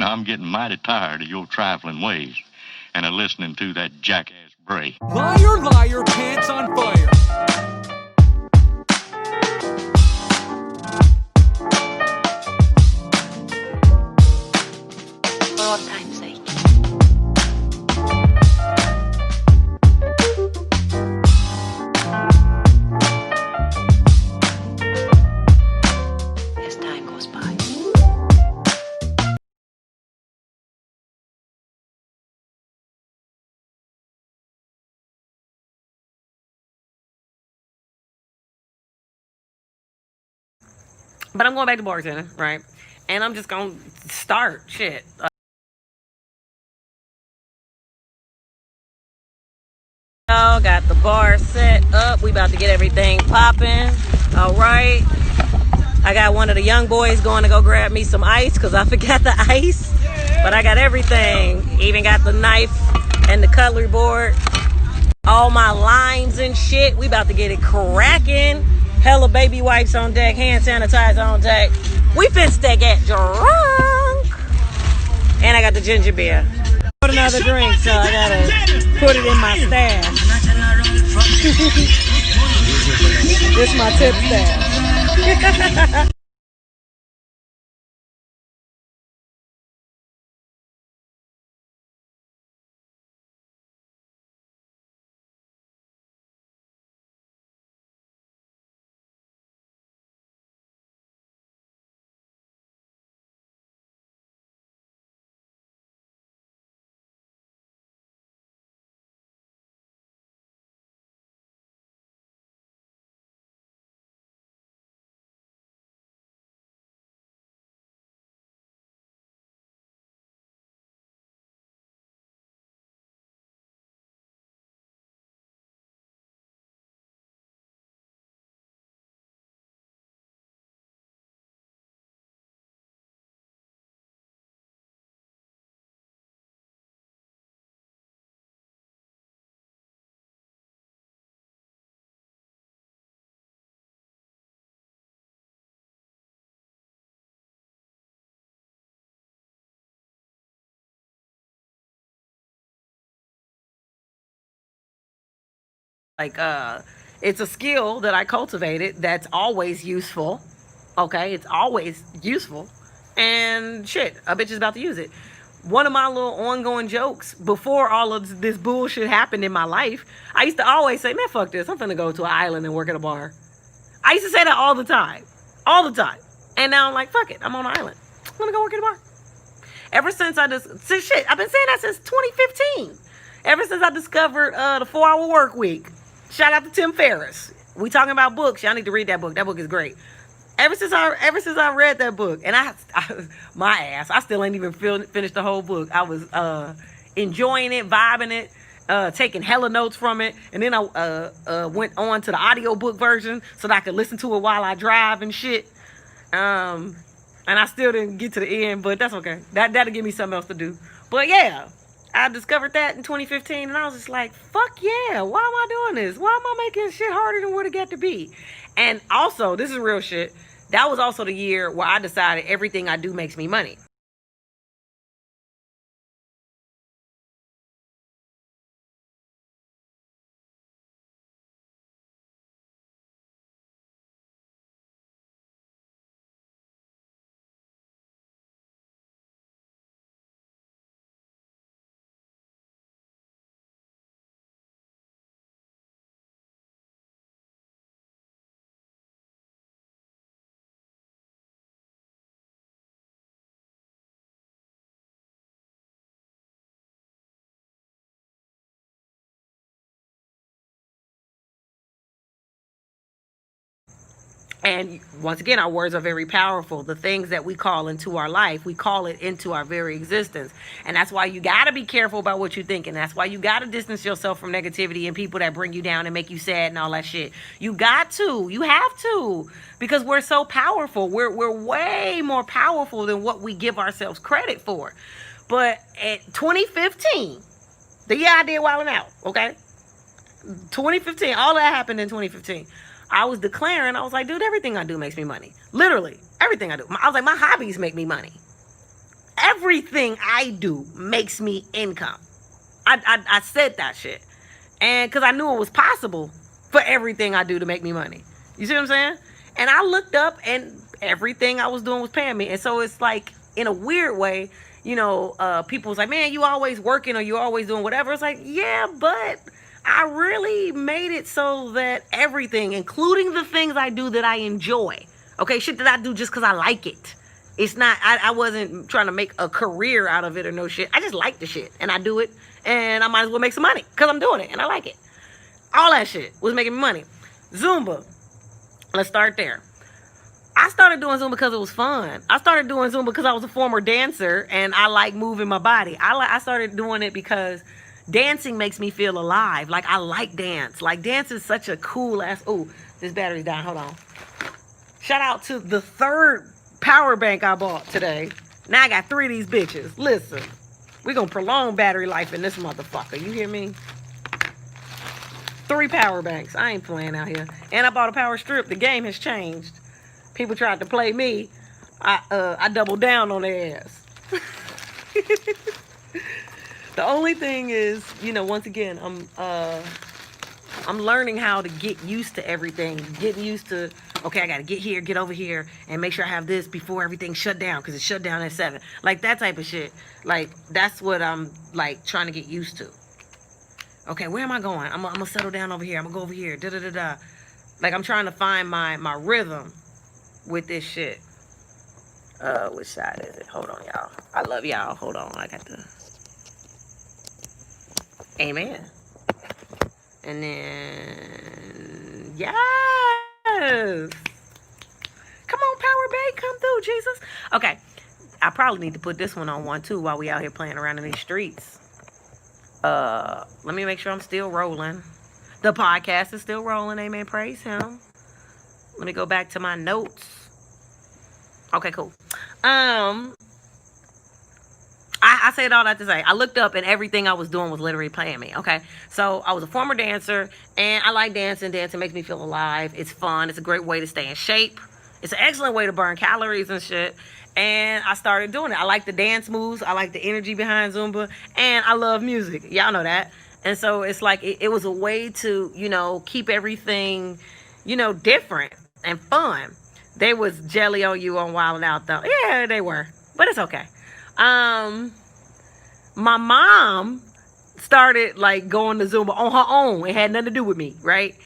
Now, I'm getting mighty tired of your trifling ways and of listening to that jackass Bray. Liar, liar, pants on fire. For all time's sake. As time goes by. But I'm going back to bartending, right? And I'm just going to start shit. Got the bar set up. We about to get everything popping. All right. I got one of the young boys going to go grab me some ice because I forgot the ice. But I got everything. Even got the knife and the cutlery board. All my limes and shit. We about to get it cracking. Hella baby wipes on deck. Hand sanitizer on deck. We finna get drunk. And I got the ginger beer. Put another drink, so I gotta put it in my stash. This is my tip stash. It's a skill that I cultivated that's always useful. Okay, it's always useful. And shit, a bitch is about to use it. One of my little ongoing jokes before all of this bullshit happened in my life, I used to always say, man, fuck this. I'm finna go to an island and work at a bar. I used to say that all the time. All the time. And now I'm like, fuck it. I'm on an island. I'm gonna go work at a bar. Ever since I've been saying that since 2015. Ever since I discovered the 4-hour work week. Shout out to Tim Ferriss. We talking about books. Y'all need to read that book. That book is great. Ever since I read that book, and I still ain't even finished the whole book. I was enjoying it, vibing it, taking hella notes from it, and then I went on to the audiobook version so that I could listen to it while I drive and shit. And I still didn't get to the end, but that's okay. That'll give me something else to do. But yeah. I discovered that in 2015, and I was just like, fuck yeah, why am I doing this? Why am I making shit harder than what it got to be? And also, this is real shit, that was also the year where I decided everything I do makes me money. And once again, our words are very powerful. The things that we call into our life, we call it into our very existence. And that's why you got to be careful about what you think. And that's why you got to distance yourself from negativity and people that bring you down and make you sad and all that shit. You got to. You have to. Because we're so powerful. We're way more powerful than what we give ourselves credit for. But at 2015, the year I did Wildin' Out, okay? 2015, all that happened in 2015. I was declaring, I was like, dude, everything I do makes me money. Literally, everything I do. I was like, my hobbies make me money. everything I do makes me income. I said that shit. And because I knew it was possible for everything I do to make me money. You see what I'm saying? And I looked up and everything I was doing was paying me. And so it's like, in a weird way, people was like, man, you always working or you always doing whatever. It's like, yeah, but I really made it so that everything, including the things I do that I enjoy, okay, shit that I do just because I like it. It's not, I wasn't trying to make a career out of it or no shit. I just like the shit and I do it and I might as well make some money because I'm doing it and I like it. All that shit was making me money. Zumba. Let's start there. I started doing Zumba because it was fun. I started doing Zumba because I was a former dancer and I like moving my body. I started doing it because dancing makes me feel alive. Like, I like dance. Like, dance is such a cool ass. Oh, this battery's down. Hold on. Shout out to the third power bank I bought today. Now I got 3 of these bitches. Listen, we're going to prolong battery life in this motherfucker. You hear me? 3 power banks. I ain't playing out here. And I bought a power strip. The game has changed. People tried to play me. I doubled down on their ass. The only thing is, once again, I'm learning how to get used to everything. Getting used to, okay, I got to get here, get over here, and make sure I have this before everything shut down, because it shut down at 7. Like, that type of shit. Like, that's what I'm, like, trying to get used to. Okay, where am I going? I'm going to settle down over here. I'm going to go over here. Da-da-da-da. Like, I'm trying to find my rhythm with this shit. Which side is it? Hold on, y'all. I love y'all. Hold on. I got the... Amen. And then... Yes! Come on, Power Bay. Come through, Jesus. Okay. I probably need to put this one on one, too, while we out here playing around in these streets. Let me make sure I'm still rolling. The podcast is still rolling. Amen. Praise him. Let me go back to my notes. Okay, cool. I said all that to say, I looked up and everything I was doing was literally paying me. Okay, so I was a former dancer and I like dancing. Dancing makes me feel alive. It's fun. It's a great way to stay in shape. It's an excellent way to burn calories and shit. And I started doing it. I like the dance moves. I like the energy behind Zumba. And I love music. Y'all know that. And so it's like, it was a way to, keep everything, different and fun. They was jelly on you on Wild 'N Out, though. Yeah, they were. But it's okay. My mom started, like, going to Zumba on her own. It had nothing to do with me, right?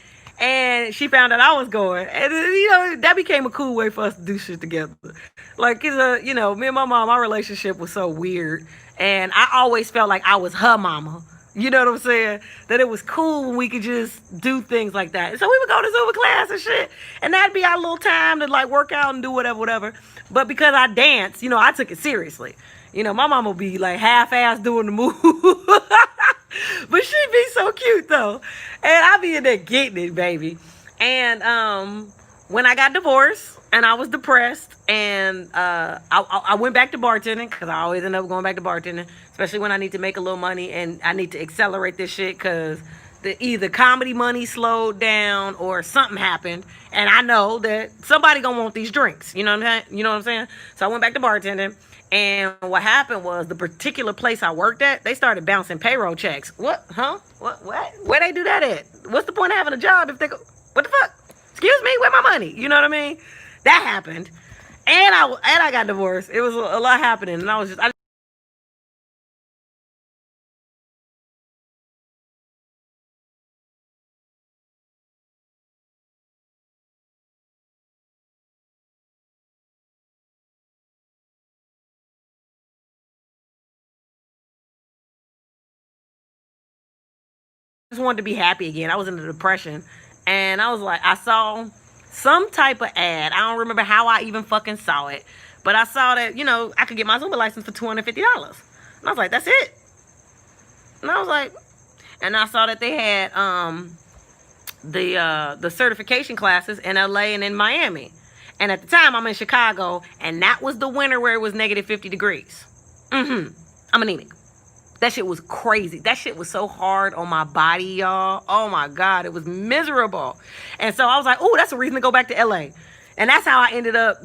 And she found out I was going. And, that became a cool way for us to do shit together. Like, me and my mom, our relationship was so weird. And I always felt like I was her mama. You know what I'm saying? That it was cool when we could just do things like that. So we would go to Zumba class and shit. And that'd be our little time to, like, work out and do whatever. But because I danced, I took it seriously. My mama would be, like, half-ass doing the move. But she'd be so cute, though. And I'd be in there getting it, baby. And when I got divorced and I was depressed and I went back to bartending, because I always end up going back to bartending, especially when I need to make a little money and I need to accelerate this shit because either comedy money slowed down or something happened. And I know that somebody gonna want these drinks. You know what I'm saying? So I went back to bartending. And what happened was the particular place I worked at, they started bouncing payroll checks. What? Huh? What? Where they do that at? What's the point of having a job if they go, what the fuck? Excuse me, where my money? You know what I mean? That happened. And I got divorced. It was a lot happening. And I just wanted to be happy again. I was in a depression. And I was like, I saw some type of ad. I don't remember how I even fucking saw it. But I saw that, I could get my Zumba license for $250. And I was like, that's it. And I was like, and I saw that they had the certification classes in LA and in Miami. And at the time, I'm in Chicago. And that was the winter where it was negative 50 degrees. I'm anemic. That shit was crazy. That shit was so hard on my body, y'all. Oh, my God. It was miserable. And so I was like, oh, that's a reason to go back to LA. And that's how I ended up,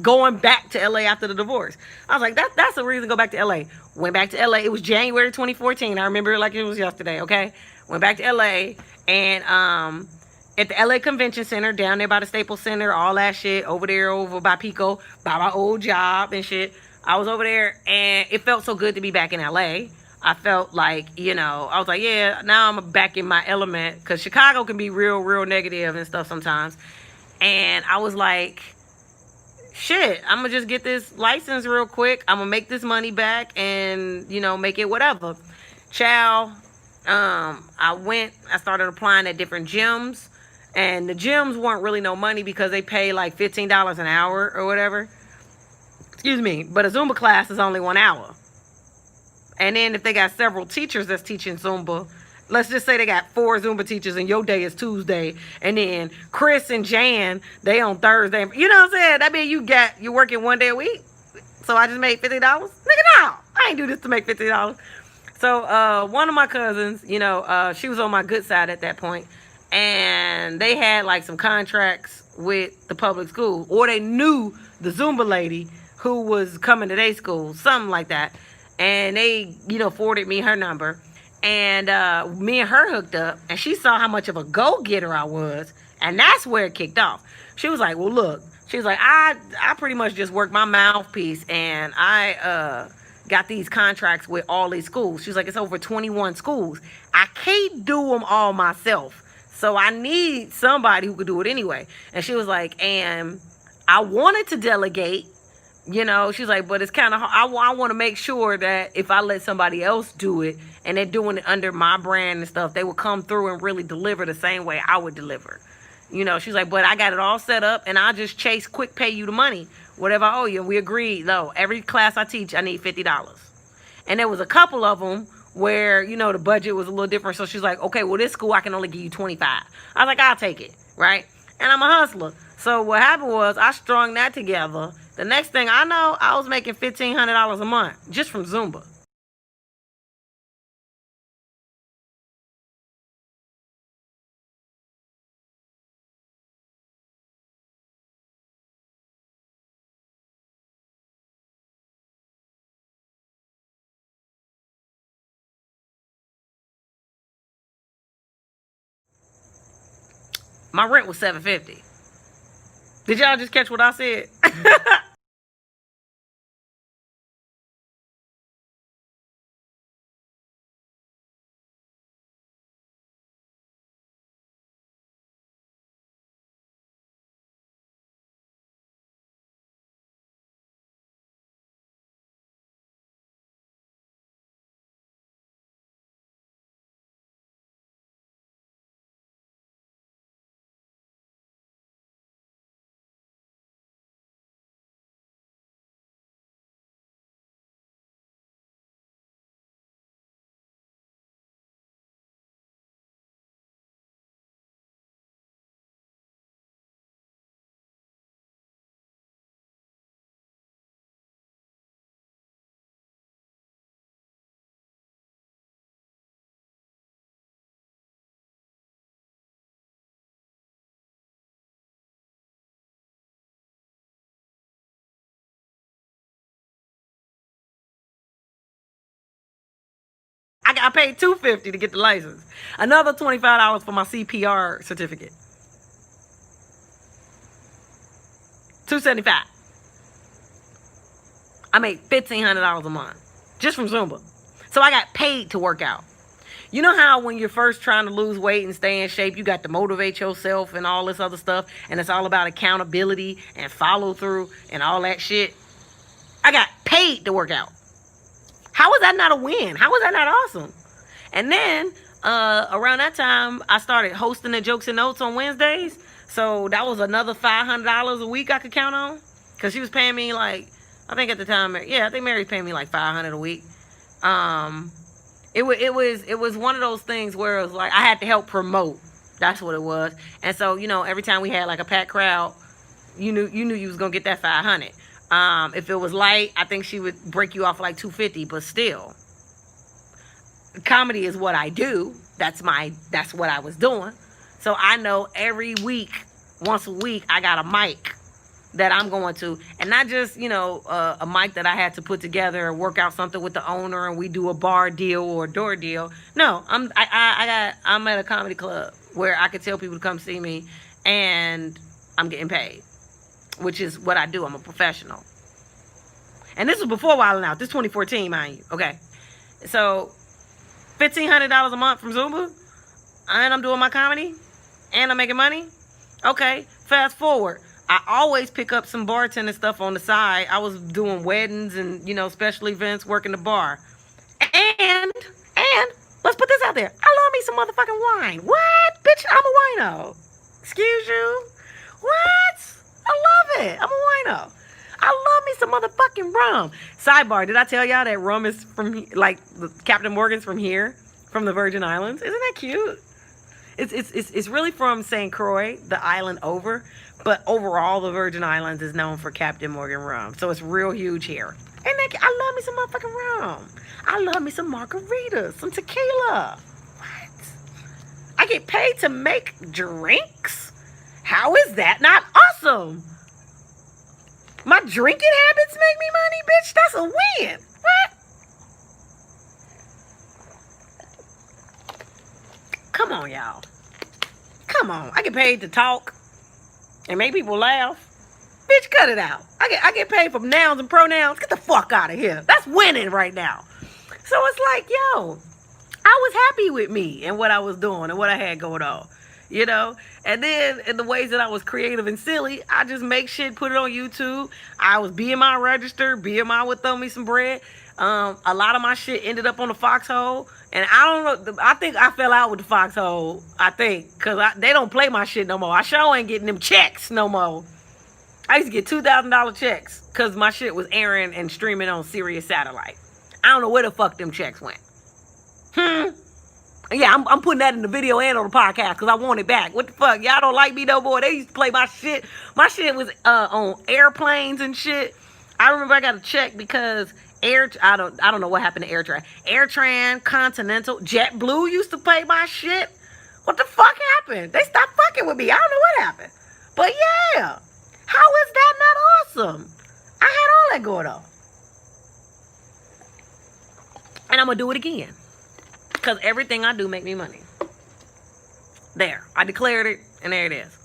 going back to LA after the divorce. I was like, that's the reason to go back to LA. Went back to LA. It was January 2014. I remember it like it was yesterday, okay? Went back to LA, and at the LA Convention Center, down there by the Staples Center, all that shit, over by Pico, by my old job and shit. I was over there, and it felt so good to be back in LA. I felt like, I was like, yeah, now I'm back in my element, because Chicago can be real, real negative and stuff sometimes. And I was like, shit, I'm going to just get this license real quick. I'm going to make this money back and, make it whatever. Child, I started applying at different gyms. And the gyms weren't really no money because they pay like $15 an hour or whatever. Excuse me. But a Zumba class is only 1 hour. And then if they got several teachers that's teaching Zumba, let's just say they got 4 Zumba teachers and your day is Tuesday. And then Chris and Jan, they on Thursday. You know what I'm saying? That means you're working 1 day a week. So I just made $50? Nigga, no. I ain't do this to make $50. So one of my cousins, she was on my good side at that point. And they had like some contracts with the public school. Or they knew the Zumba lady who was coming to their school. Something like that. And they, forwarded me her number. And me and her hooked up. And she saw how much of a go-getter I was. And that's where it kicked off. She was like, well, look. She was like, I pretty much just work my mouthpiece. And I got these contracts with all these schools. She's like, it's over 21 schools. I can't do them all myself. So I need somebody who could do it anyway. And she was like, and I wanted to delegate. She's like, but it's kind of hard. I want to make sure that if I let somebody else do it and they're doing it under my brand and stuff, they will come through and really deliver the same way I would deliver. She's like, but I got it all set up and I'll just quick pay you the money, whatever I owe you. And we agreed, though, every class I teach, I need $50. And there was a couple of them where, the budget was a little different. So she's like, okay, well, this school, I can only give you 25. I was like, I'll take it, right? And I'm a hustler. So what happened was I strung that together. The next thing I know, I was making $1,500 a month just from Zumba. My rent was $750. Did y'all just catch what I said? I paid $250 to get the license. Another $25 for my CPR certificate. $275. I made $1,500 a month just from Zumba. So I got paid to work out. You know how when you're first trying to lose weight and stay in shape, you got to motivate yourself and all this other stuff, and it's all about accountability and follow through and all that shit? I got paid to work out. How was that not a win? How was that not awesome? And then around that time, I started hosting the Jokes and Notes on Wednesdays. So that was another $500 a week I could count on. Because she was paying me like, I think at the time, I think Mary's paying me like $500 a week. It was one of those things where it was like I had to help promote. That's what it was. And so, every time we had like a packed crowd, you knew you was gonna get that $500. If it was light, I think she would break you off like $250, but still. Comedy is what I do. That's what I was doing. So I know every week, once a week, I got a mic that I'm going to, and not just, you know, a mic that I had to put together or work out something with the owner and we do a bar deal or a door deal. No, I'm at a comedy club where I could tell people to come see me and I'm getting paid, which is what I do. I'm a professional. And this was before Wild 'N Out. This 2014, mind you. Okay. So $1,500 a month from Zumba, and I'm doing my comedy, and I'm making money. Okay, fast forward. I always pick up some bartending stuff on the side. I was doing weddings and, you know, special events, working the bar. And let's put this out there. I love me some motherfucking wine. What? Bitch, I'm a wino. Excuse you? What? I love it. I'm a wino. I love me some motherfucking rum. Sidebar, did I tell y'all that rum is from, like, Captain Morgan's from here, from the Virgin Islands? Isn't that cute? It's really from St. Croix, the island over, but overall the Virgin Islands is known for Captain Morgan rum. So it's real huge here. And I love me some motherfucking rum. I love me some margaritas, some tequila. What? I get paid to make drinks? How is that not awesome? My drinking habits make me money, bitch. That's a win. What? Come on, y'all. Come on. I get paid to talk and make people laugh. Bitch, cut it out. I get paid for nouns and pronouns. Get the fuck out of here. That's winning right now. So it's like, yo, I was happy with me and what I was doing and what I had going on. You know, and then in the ways that I was creative and silly, I just make shit, put it on YouTube. I was BMI registered. BMI would throw me some bread. A lot of my shit ended up on the Foxhole, and I don't know. I think I fell out with the Foxhole. I think because they don't play my shit no more. I sure ain't getting them checks no more. I used to get $2,000 checks because my shit was airing and streaming on Sirius Satellite. I don't know where the fuck them checks went. Yeah, I'm putting that in the video and on the podcast because I want it back. What the fuck? Y'all don't like me no more. They used to play my shit. My shit was on airplanes and shit. I remember I got a check because I don't know what happened to AirTran. AirTran, Continental, JetBlue used to play my shit. What the fuck happened? They stopped fucking with me. I don't know what happened. But yeah, how is that not awesome? I had all that going on. And I'm going to do it again. Because everything I do make me money. There. I declared it, and there it is.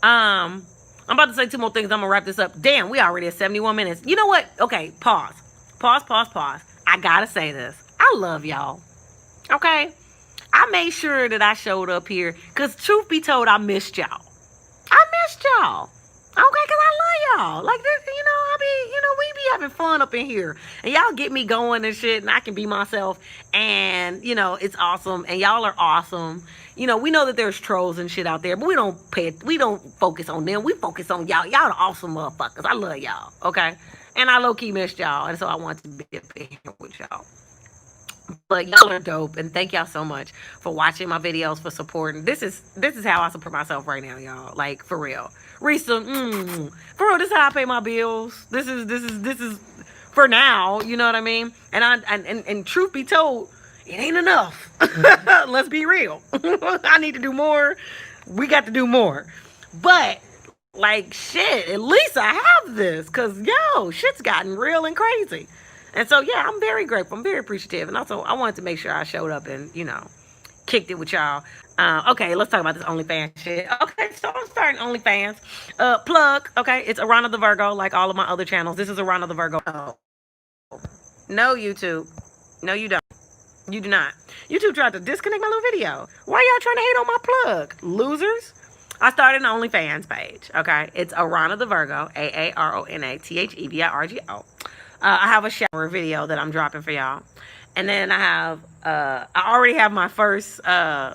I'm about to say 2 more things. I'm going to wrap this up. Damn, we already at 71 minutes. You know what? Okay, pause. Pause. I got to say this. I love y'all. Okay? I made sure that I showed up here. Because truth be told, I missed y'all. Okay, because I love y'all. Like, this, you know, we be having fun up in here. And y'all get me going and shit, and I can be myself. And, you know, it's awesome. And y'all are awesome. You know, we know that there's trolls and shit out there, but we don't focus on them. We focus on y'all. Y'all are awesome motherfuckers. I love y'all, okay? And I low-key missed y'all, and so I want to be up here with y'all. But y'all are dope, and thank y'all so much for watching my videos, for supporting. This is how I support myself right now, y'all. Like, for real. Risa, for real, this is how I pay my bills. This is for now, you know what I mean? And truth be told, it ain't enough. Let's be real. I need to do more. We got to do more. But, like, shit, at least I have this, because, yo, shit's gotten real and crazy. And so, yeah, I'm very grateful. I'm very appreciative. And also, I wanted to make sure I showed up and, you know, kicked it with y'all. Okay, let's talk about this OnlyFans shit. Okay, so I'm starting OnlyFans. Plug, okay, it's Aarona the Virgo, like all of my other channels. This is Aarona the Virgo. No, YouTube. No, you don't. You do not. YouTube tried to disconnect my little video. Why y'all trying to hate on my plug? Losers. I started an OnlyFans page, okay? It's Aarona the Virgo, AARONA THEVIRGO. I have a shower video that I'm dropping for y'all. And then I have, I already have my first, I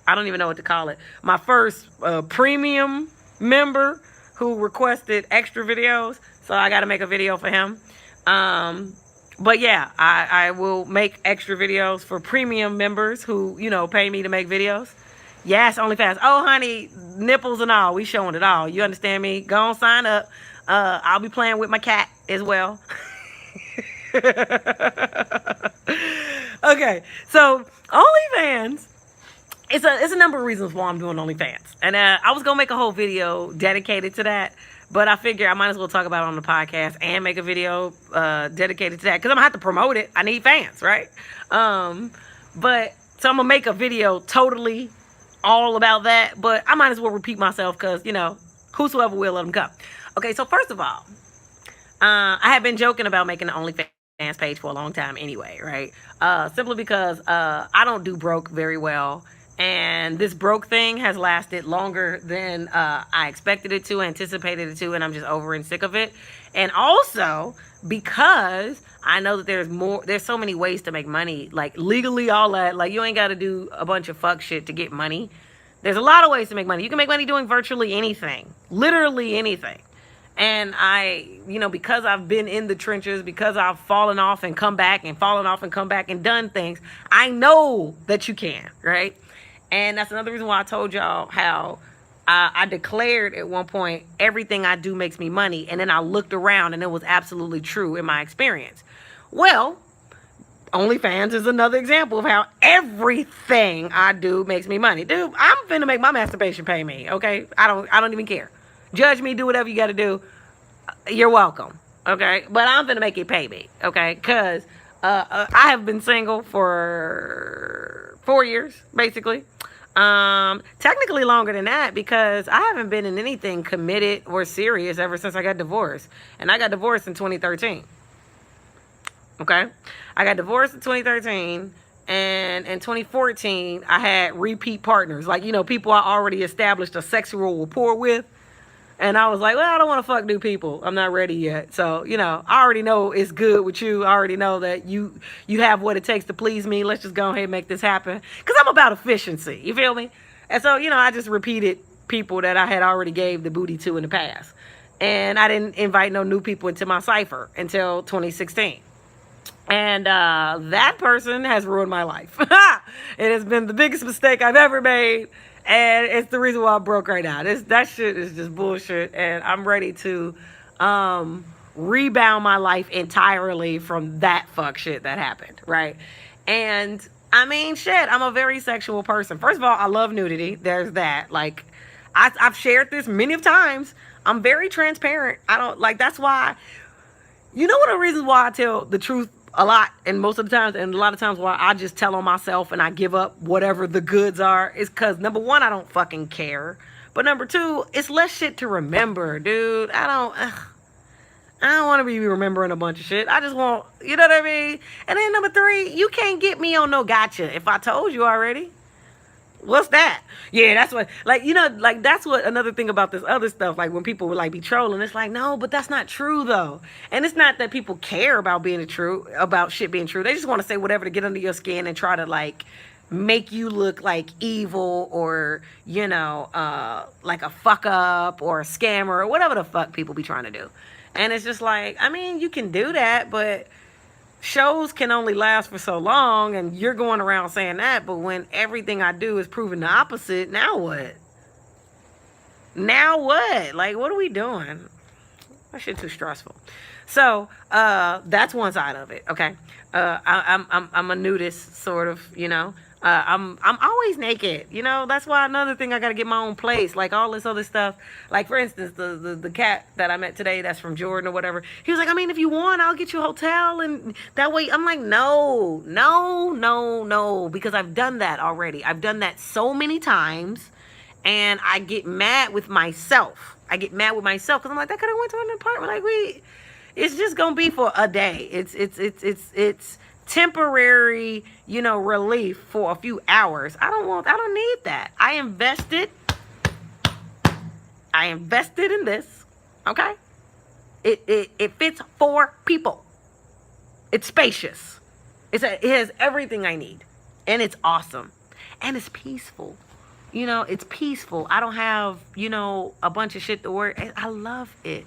don't even know what to call it. My first premium member who requested extra videos. So I got to make a video for him. But yeah, I will make extra videos for premium members who, you know, pay me to make videos. Yes, OnlyFans. Oh, honey, nipples and all. We showing it all. You understand me? Go on, sign up. I'll be playing with my cat as well. Okay, so OnlyFans, it's a number of reasons why I'm doing OnlyFans. And I was going to make a whole video dedicated to that. But I figure I might as well talk about it on the podcast and make a video dedicated to that, because I'm gonna have to promote it. I need fans, right? But so I'm gonna make a video totally all about that. But I might as well repeat myself, because whosoever will, let them come. Okay, so first of all, I have been joking about making the OnlyFans page for a long time anyway, right? Simply because I don't do broke very well. And this broke thing has lasted longer than I expected it to, anticipated it to, and I'm just over and sick of it. And also because I know that there's so many ways to make money, like legally, all that. Like, you ain't got to do a bunch of fuck shit to get money. There's a lot of ways to make money. You can make money doing virtually anything, literally anything. And because I've been in the trenches, because I've fallen off and come back and fallen off and come back and done things, I know that you can, right? And that's another reason why I told y'all how I declared at one point, everything I do makes me money. And then I looked around and it was absolutely true in my experience. Well, OnlyFans is another example of how everything I do makes me money. Dude, I'm finna make my masturbation pay me, okay? I don't even care. Judge me, do whatever you got to do. You're welcome, okay? But I'm finna make it pay me, okay? Because I have been single for 4 years, basically. Technically longer than that, because I haven't been in anything committed or serious ever since I got divorced. And I got divorced in 2013. Okay? I got divorced in 2013, and in 2014, I had repeat partners. Like, people I already established a sexual rapport with. And I was like, well, I don't want to fuck new people. I'm not ready yet. So, I already know it's good with you. I already know that you have what it takes to please me. Let's just go ahead and make this happen. Because I'm about efficiency. You feel me? And so, I just repeated people that I had already gave the booty to in the past. And I didn't invite no new people into my cipher until 2016. And that person has ruined my life. It has been the biggest mistake I've ever made. And it's the reason why I'm broke right now. That shit is just bullshit. And I'm ready to rebound my life entirely from that fuck shit that happened, right? And I mean, shit, I'm a very sexual person. First of all, I love nudity. There's that. Like, I've shared this many of times. I'm very transparent. That's why, one of the reasons why I tell the truth a lot, and most of the times, and a lot of times why I just tell on myself and I give up whatever the goods are, is because, number one, I don't fucking care. But number two, it's less shit to remember, dude. I don't want to be remembering a bunch of shit. I just want, you know what I mean? And then number three, you can't get me on no gotcha if I told you already. What's that? Yeah, that's what, that's what another thing about this other stuff. Like, when people would be trolling, it's like, no, but that's not true though. And it's not that people care about about shit being true. They just want to say whatever to get under your skin and try to make you look like evil, or, like a fuck up or a scammer or whatever the fuck people be trying to do. And it's just like, I mean, you can do that, but shows can only last for so long, and you're going around saying that, but when everything I do is proving the opposite, now what? Now what? Like, what are we doing? That shit too stressful. So, that's one side of it, okay? I'm a nudist, sort of, I'm always naked, that's why another thing, I got to get my own place, like all this other stuff. Like, for instance, the cat that I met today, that's from Jordan or whatever, he was like, I mean, if you want, I'll get you a hotel, and that way, I'm like, no, because I've done that already. I've done that so many times, and I get mad with myself. Because I'm like, that could have went to an apartment. Like, it's just gonna be for a day. It's temporary, relief for a few hours. I don't need that. I invested in this, okay? It fits 4 people. It's spacious. It has everything I need, and it's awesome, and it's peaceful. It's peaceful. I don't have, a bunch of shit to worry. I love it.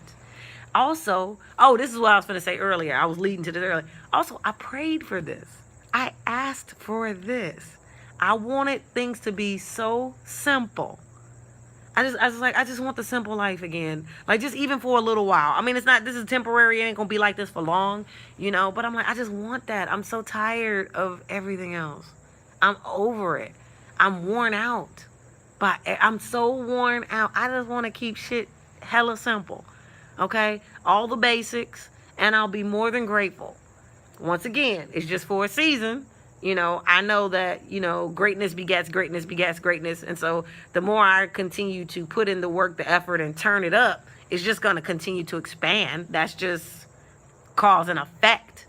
Also, this is what I was going to say earlier. I was leading to this earlier. Also, I prayed for this. I asked for this. I wanted things to be so simple. I just want the simple life again. Like, just even for a little while. I mean, this is temporary. It ain't going to be like this for long, but I'm like, I just want that. I'm so tired of everything else. I'm over it. I'm worn out. But I'm so worn out. I just want to keep shit hella simple. Okay? All the basics, and I'll be more than grateful. Once again, it's just for a season. I know that, greatness begets greatness begets greatness. And so the more I continue to put in the work, the effort, and turn it up, it's just going to continue to expand. That's just cause and effect.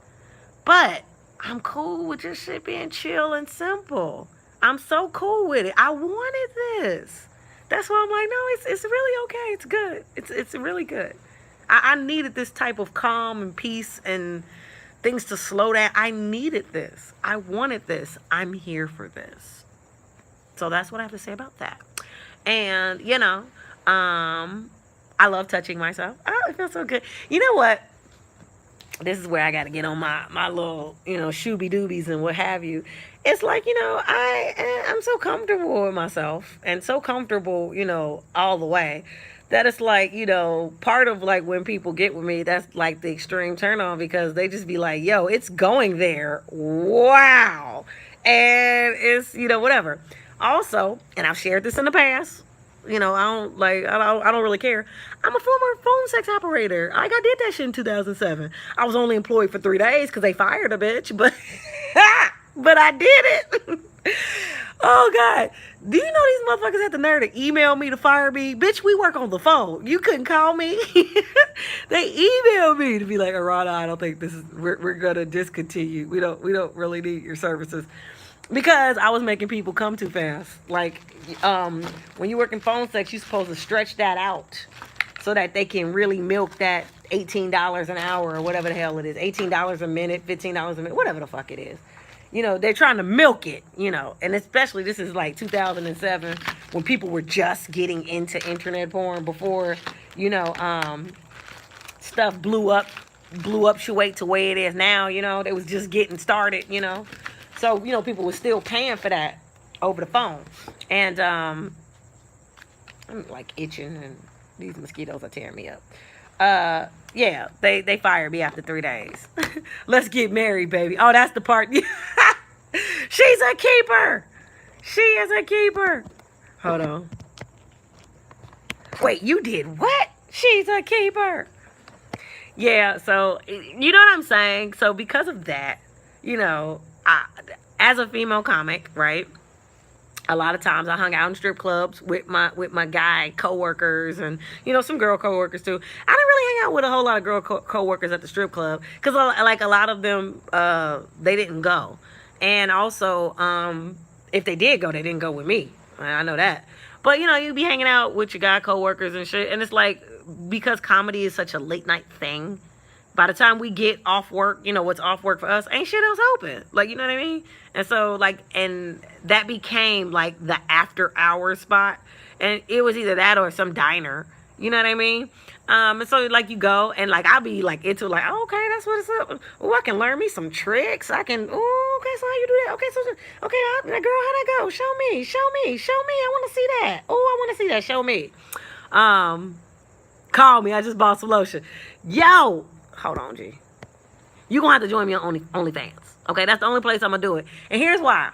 But I'm cool with just shit being chill and simple. I'm so cool with it. I wanted this. That's why I'm like, no, it's really okay. It's good. It's really good. I needed this type of calm and peace and things to slow down. I needed this. I wanted this. I'm here for this. So that's what I have to say about that. And, I love touching myself. Oh, it feels so good. You know what? This is where I got to get on my little, shooby doobies and what have you. It's like, I'm so comfortable with myself and so comfortable, all the way that it's like, part of like when people get with me, that's like the extreme turn on, because they just be like, yo, it's going there. Wow. And it's, whatever. Also, and I've shared this in the past, I don't really care. I'm a former phone sex operator. I did that shit in 2007. I was only employed for 3 days because they fired a bitch, but but I did it. Oh God, do you know these motherfuckers had the nerve to email me to fire me? Bitch, we work on the phone. You couldn't call me. They emailed me to be like, Aarona, I don't think we're gonna discontinue. We don't really need your services. Because I was making people come too fast. Like, when you work in phone sex, you're supposed to stretch that out so that they can really milk that $18 an hour or whatever the hell it is. $18 a minute, $15 a minute, whatever the fuck it is. They're trying to milk it, and especially this is like 2007 when people were just getting into internet porn before, stuff blew up Shuwait to where it is now, they was just getting started, So, people were still paying for that over the phone. And I'm like itching, and these mosquitoes are tearing me up. Yeah, they fired me after 3 days. Let's get married, baby. Oh, that's the part. She's a keeper. She is a keeper. Hold on. Wait, you did what? She's a keeper. Yeah, so, you know what I'm saying? So, because of that, as a female comic, right? A lot of times I hung out in strip clubs with my guy coworkers and some girl coworkers too. I didn't really hang out with a whole lot of girl coworkers at the strip club because like a lot of them they didn't go, and also if they did go, they didn't go with me. I know that. But you'd be hanging out with your guy coworkers and shit, and it's like, because comedy is such a late night thing, by the time we get off work, what's off work for us, ain't shit else open. Like, you know what I mean? And so, like, and that became, like, the after hours spot. And it was either that or some diner. You know what I mean? And so, like, you go, and, like, I'll be, like, into, like, oh, okay, that's what it's up. Oh, I can learn me some tricks. I can, oh, okay, so how you do that? Okay, girl, how'd that go? Show me. I want to see that. Oh, I want to see that. Show me. Call me. I just bought some lotion. Yo! Hold on, G. You're going to have to join me on OnlyFans. Okay, that's the only place I'm going to do it. And here's why.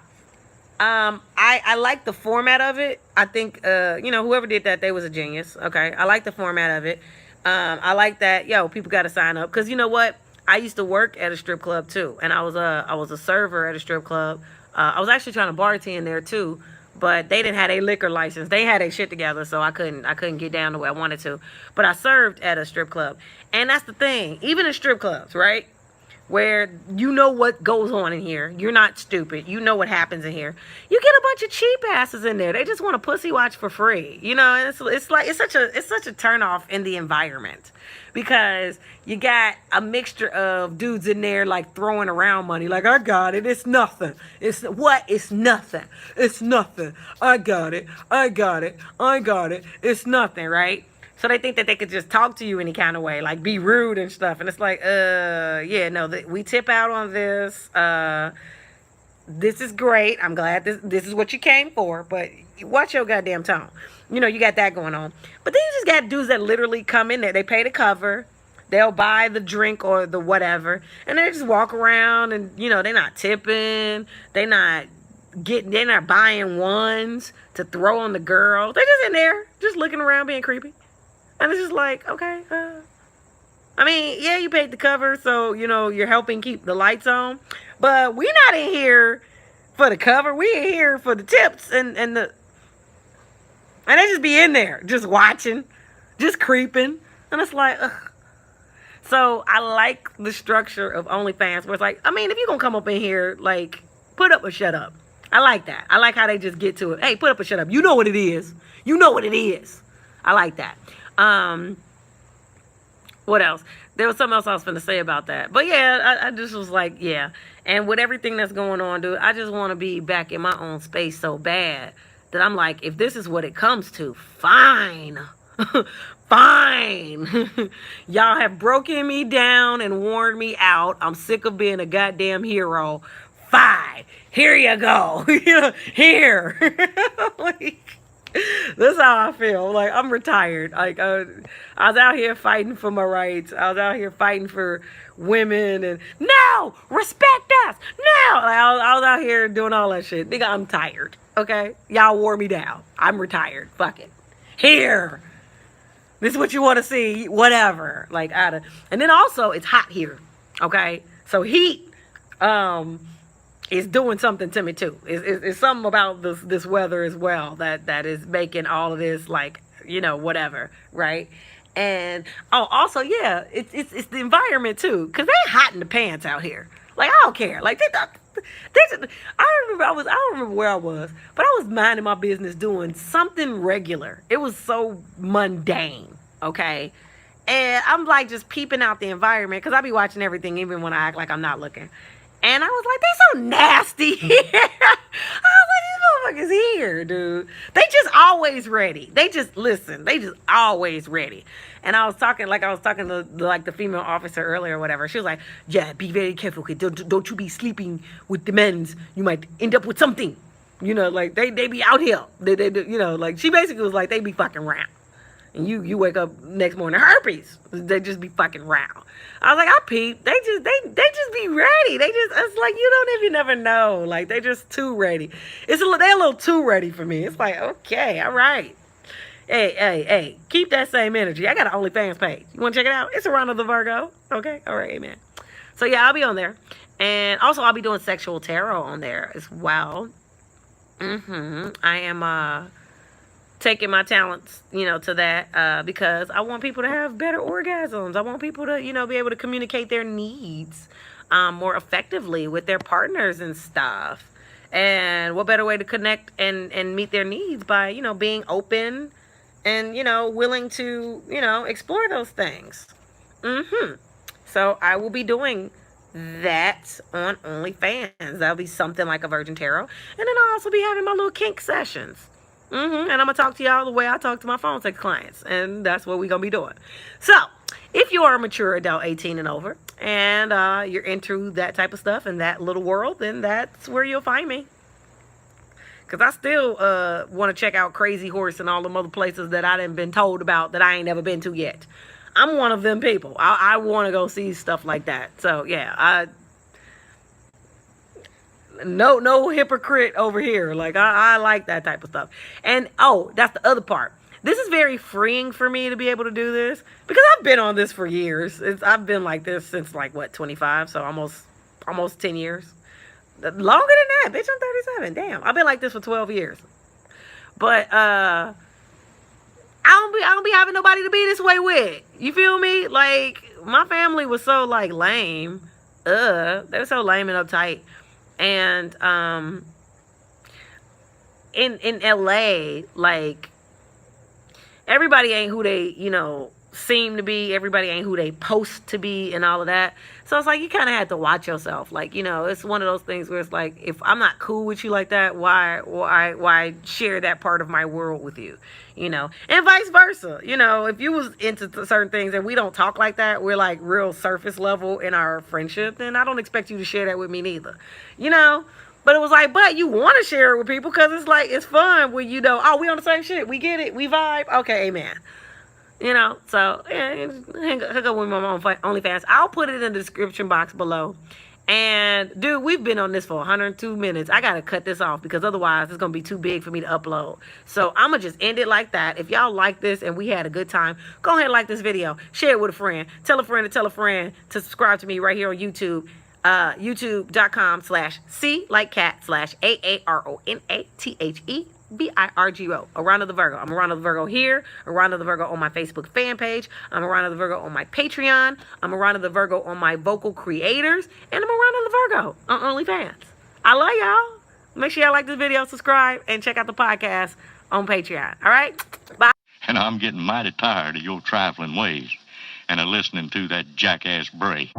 I like the format of it. I think, whoever did that, they was a genius. Okay, I like the format of it. I like that, people got to sign up. Because you know what? I used to work at a strip club, too. And I was a server at a strip club. I was actually trying to bartend there, too. But they didn't have a liquor license. They had their shit together, so I couldn't get down the way I wanted to. But I served at a strip club. And that's the thing. Even in strip clubs, right? Where you know what goes on in here. You're not stupid. You know what happens in here. You get a bunch of cheap asses in there. They just want to pussy watch for free. And it's such a turn off in the environment. Because you got a mixture of dudes in there like throwing around money. Like, I got it. It's nothing. It's what? It's nothing. It's nothing. I got it. It's nothing, right? So they think that they could just talk to you any kind of way, like be rude and stuff. And it's like, we tip out on this. This is great. I'm glad this is what you came for, but watch your goddamn tone. You got that going on. But then you just got dudes that literally come in there. They pay the cover. They'll buy the drink or the whatever. And they just walk around and, they're not tipping. They're not buying ones to throw on the girl. They're just in there, just looking around being creepy. And it's just like, okay, I mean, yeah, you paid the cover, so, you know, you're helping keep the lights on. But we're not in here for the cover. We in here for the tips and they just be in there, just watching, just creeping. And it's like, ugh. So I like the structure of OnlyFans where it's like, I mean, if you're going to come up in here, like, put up or shut up. I like that. I like how they just get to it. Hey, put up or shut up. You know what it is. You know what it is. I like that. What else? There was something else I was going to say about that. But yeah, I just was like, yeah. And with everything that's going on, dude, I just want to be back in my own space so bad that I'm like, if this is what it comes to, fine. Fine. Y'all have broken me down and worn me out. I'm sick of being a goddamn hero. Fine. Here you go. Here. Like, this is how I feel. Like, I'm retired. Like, I was out here fighting for my rights. I was out here fighting for women and no, respect us. No. Like, I was out here doing all that shit. Nigga, I'm tired. Okay? Y'all wore me down. I'm retired. Fuck it. Here. This is what you want to see. Whatever. Like, and then also, it's hot here. Okay? So heat, is doing something to me too. It's something about this weather as well that is making all of this, like, you know, whatever, right? And also, yeah, it's the environment too, cause they hot in the pants out here. Like, I don't care. Like, I don't remember where I was, but I was minding my business doing something regular. It was so mundane, okay? And I'm like just peeping out the environment, cause I be watching everything even when I act like I'm not looking. And I was like, they're so nasty here. I was like, these motherfuckers here, dude. They just always ready. They just always ready. And I was talking to like the female officer earlier or whatever. She was like, yeah, be very careful, kid. Don't you be sleeping with the men's. You might end up with something. You know, like they be out here. They you know, like she basically was like, they be fucking round. And you wake up next morning, herpes. They just be fucking round. I was like, I peep. They just be ready. It's like, you never know. Like, they just too ready. They're a little too ready for me. It's like, okay, all right. Hey, keep that same energy. I got an OnlyFans page. You want to check it out? It's Aarona the Virgo. Okay, all right, amen. So yeah, I'll be on there. And also I'll be doing sexual tarot on there as well. I am, taking my talents, to that, because I want people to have better orgasms. I want people to, be able to communicate their needs more effectively with their partners and stuff. And what better way to connect and meet their needs by, being open and, willing to, explore those things. So I will be doing that on OnlyFans. That'll be something like a Virgin Tarot. And then I'll also be having my little kink sessions. And I'm going to talk to y'all the way I talk to my phone sex clients. And that's what we're going to be doing. So, if you are a mature adult, 18 and over, and you're into that type of stuff and that little world, then that's where you'll find me. Because I still want to check out Crazy Horse and all them other places that I done been told about that I ain't never been to yet. I'm one of them people. I want to go see stuff like that. So, yeah, No hypocrite over here. Like, I like that type of stuff. And, that's the other part. This is very freeing for me to be able to do this. Because I've been on this for years. I've been like this since, 25? So almost 10 years. Longer than that. Bitch, I'm 37. Damn. I've been like this for 12 years. But, I don't be having nobody to be this way with. You feel me? Like, my family was so, lame. They were so lame and uptight. And in LA, everybody ain't who they, seem to be. Everybody ain't who they post to be and all of that. So it's like you kind of have to watch yourself. It's one of those things where it's like, if I'm not cool with you like that, why share that part of my world with you? And vice versa. If you was into certain things and we don't talk like that, we're like real surface level in our friendship, then I don't expect you to share that with me neither. But it was like, but you want to share it with people because it's like, it's fun when we on the same shit. We get it. We vibe. Okay, amen. So yeah, hook up with my OnlyFans. I'll put it in the description box below. And dude, we've been on this for 102 minutes. I gotta cut this off because otherwise it's gonna be too big for me to upload. So I'm gonna just end it like that. If y'all like this and we had a good time, go ahead and like this video, share it with a friend, tell a friend to tell a friend to subscribe to me right here on YouTube. YouTube.com/C like cat /AARONATHEVIRGO. Aarona the Virgo. I'm Aarona the Virgo here. Aarona the Virgo on my Facebook fan page. I'm Aarona the Virgo on my Patreon. I'm Aarona the Virgo on my vocal creators. And I'm Aarona the Virgo on OnlyFans. I love y'all. Make sure y'all like this video, subscribe, and check out the podcast on Patreon. All right? Bye. And I'm getting mighty tired of your trifling ways and of listening to that jackass Bray.